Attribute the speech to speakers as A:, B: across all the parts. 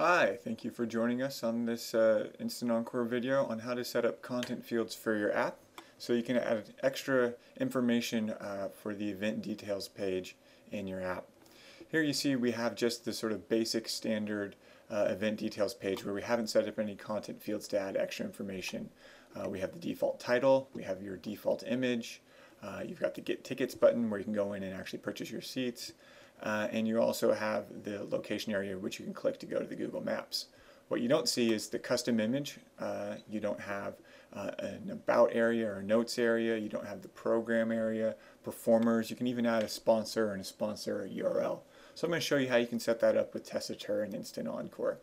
A: Hi, thank you for joining us on this Instant Encore video on how to set up content fields for your app so you can add extra information for the event details page in your app. Here you see we have just the sort of basic standard event details page where we haven't set up any content fields to add extra information. We have the default title, we have your default image, you've got the Get Tickets button where you can go in and actually purchase your seats. And you also have the location area which you can click to go to the Google Maps. What you don't see is the custom image. You don't have an about area or notes area. You don't have the program area, performers. You can even add a sponsor and a sponsor URL. So I'm going to show you how you can set that up with Tessitura and Instant Encore.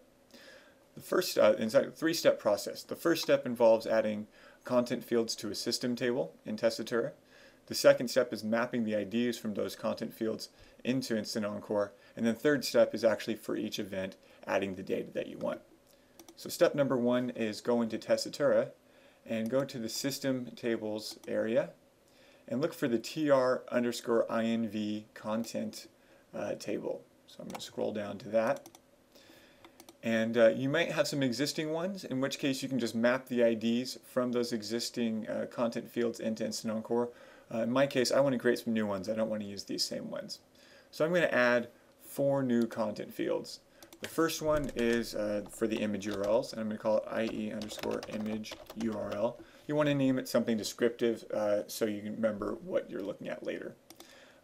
A: The first inside a three-step process. The first step involves adding content fields to a system table in Tessitura. The second step is mapping the IDs from those content fields into Instant Encore. And then the third step is actually for each event adding the data that you want. So step number one is go into Tessitura and go to the System Tables area and look for the tr_inv content table. So I'm going to scroll down to that. And you might have some existing ones, in which case you can just map the IDs from those existing content fields into Instant Encore. In my case, I want to create some new ones. I don't want to use these same ones. So I'm going to add 4 new content fields. The first one is for the image URLs, and I'm going to call it IE_image URL. You want to name it something descriptive so you can remember what you're looking at later.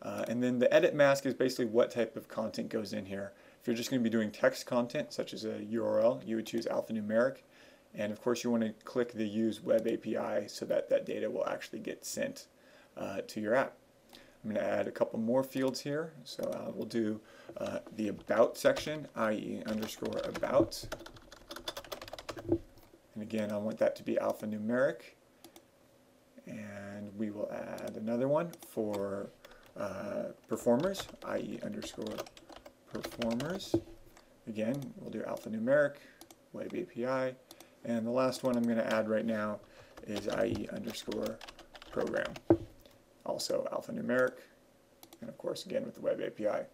A: And then the edit mask is basically what type of content goes in here. If you're just going to be doing text content, such as a URL, you would choose alphanumeric. And of course you want to click the Use Web API so that that data will actually get sent to your app. I'm going to add a couple more fields here. So we'll do the About section, IE_about. And again, I want that to be alphanumeric. And we will add another one for performers, IE_performers. Again, we'll do alphanumeric, Web API. And the last one I'm going to add right now is IE_program. Also alphanumeric, and of course again with the Web API.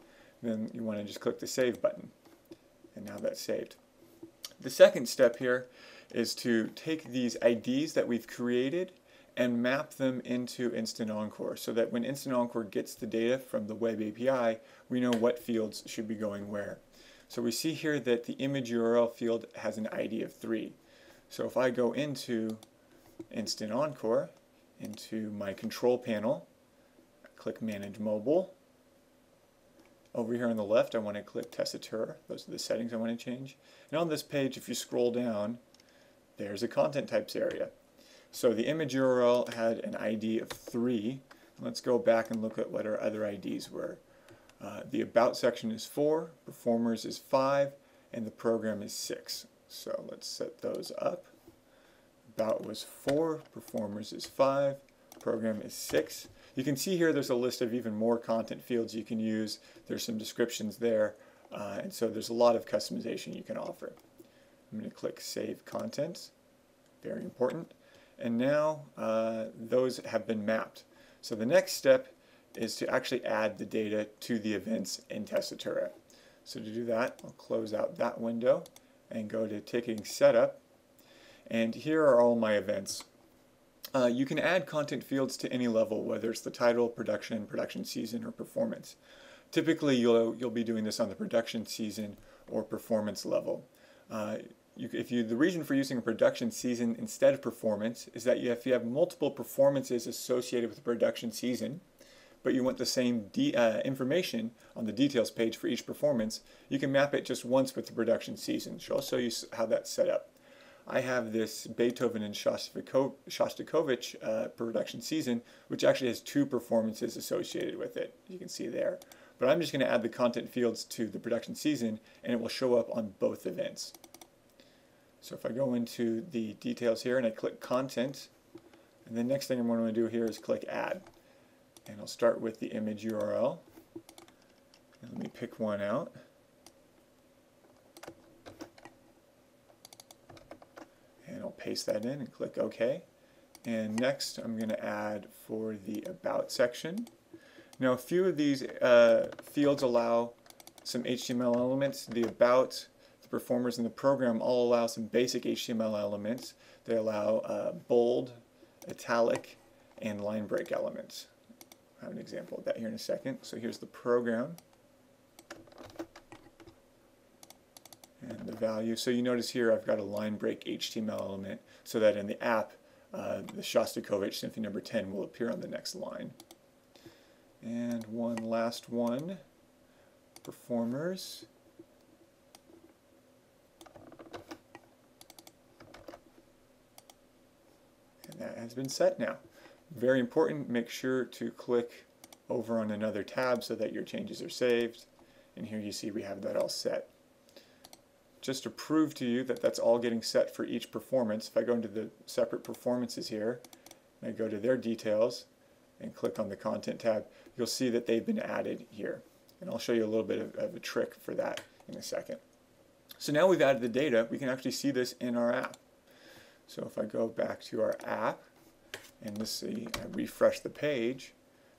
A: Then you want to just click the Save button, and now that's saved. The second step here is to take these IDs that we've created and map them into Instant Encore so that when Instant Encore gets the data from the Web API, we know what fields should be going where. So we see here that the image URL field has an ID of 3. So if I go into Instant Encore, into my control panel, click Manage Mobile. Over here on the left I want to click Tessitura. Those are the settings I want to change. And on this page, if you scroll down, there's a content types area. So the image URL had an ID of 3. Let's go back and look at what our other IDs were. The About section is 4, Performers is 5, and the Program is 6. So let's set those up. About was 4, Performers is 5, Program is 6. You can see here there's a list of even more content fields you can use. There's some descriptions there, and so there's a lot of customization you can offer. I'm going to click Save Content, very important. And now those have been mapped. So the next step is to actually add the data to the events in Tessitura. So to do that, I'll close out that window and go to Ticketing Setup. And here are all my events. You can add content fields to any level, whether it's the title, production, production season, or performance. Typically, you'll be doing this on the production season or performance level. The reason for using a production season instead of performance is that if you have multiple performances associated with the production season, but you want the same information on the details page for each performance, you can map it just once with the production season. So I'll show you how that's set up. I have this Beethoven and Shostakovich production season, which actually has 2 performances associated with it. You can see there. But I'm just going to add the content fields to the production season, and it will show up on both events. So if I go into the details here and I click Content, and the next thing I'm going to do here is click Add. And I'll start with the image URL. And let me pick one out. And I'll paste that in and click OK. And next I'm going to add for the About section. Now a few of these fields allow some HTML elements. The About, the performers in the program all allow some basic HTML elements. They allow bold, italic, and line break elements. I have an example of that here in a second. So here's the program and the value. So you notice here I've got a line break HTML element so that in the app the Shostakovich Symphony No. 10 will appear on the next line. And one last one, performers. And that has been set now. Very important, make sure to click over on another tab so that your changes are saved. And here you see we have that all set. Just to prove to you that that's all getting set for each performance, if I go into the separate performances here, and I go to their details and click on the content tab, you'll see that they've been added here. And I'll show you a little bit of a trick for that in a second. So now we've added the data, we can actually see this in our app. So if I go back to our app, and I refresh the page,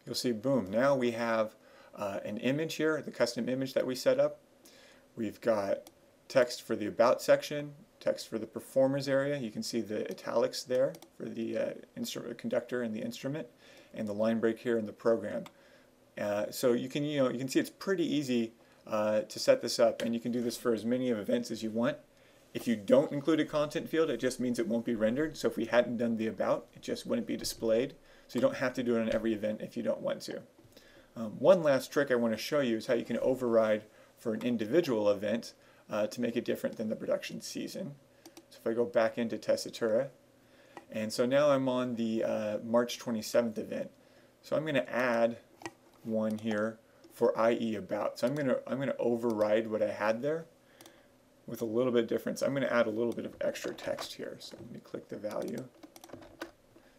A: you'll see, boom, now we have an image here, the custom image that we set up. We've got text for the About section, text for the Performers area. You can see the italics there for the conductor and the instrument, and the line break here in the program. So you can see it's pretty easy to set this up, and you can do this for as many events as you want. If you don't include a content field, it just means it won't be rendered. So if we hadn't done the About, it just wouldn't be displayed. So you don't have to do it on every event if you don't want to. One last trick I want to show you is how you can override for an individual event to make it different than the production season. So if I go back into Tessitura, and so now I'm on the March 27th event. So I'm going to add one here for IE About. So I'm going to override what I had there with a little bit of difference. I'm going to add a little bit of extra text here. So let me click the value.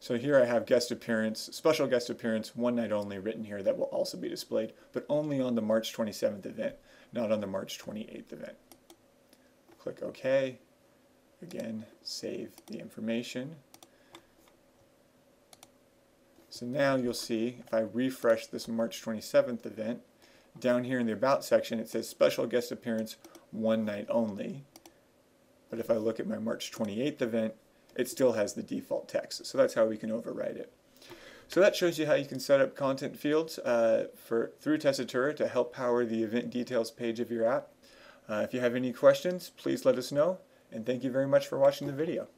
A: So here I have guest appearance, special guest appearance, one night only written here that will also be displayed, but only on the March 27th event, not on the March 28th event. Click OK. Again, save the information. So now you'll see, if I refresh this March 27th event, down here in the About section it says special guest appearance, one night only. But if I look at my March 28th event, it still has the default text. So that's how we can override it. So that shows you how you can set up content fields through Tessitura to help power the event details page of your app. If you have any questions, please let us know, and thank you very much for watching the video.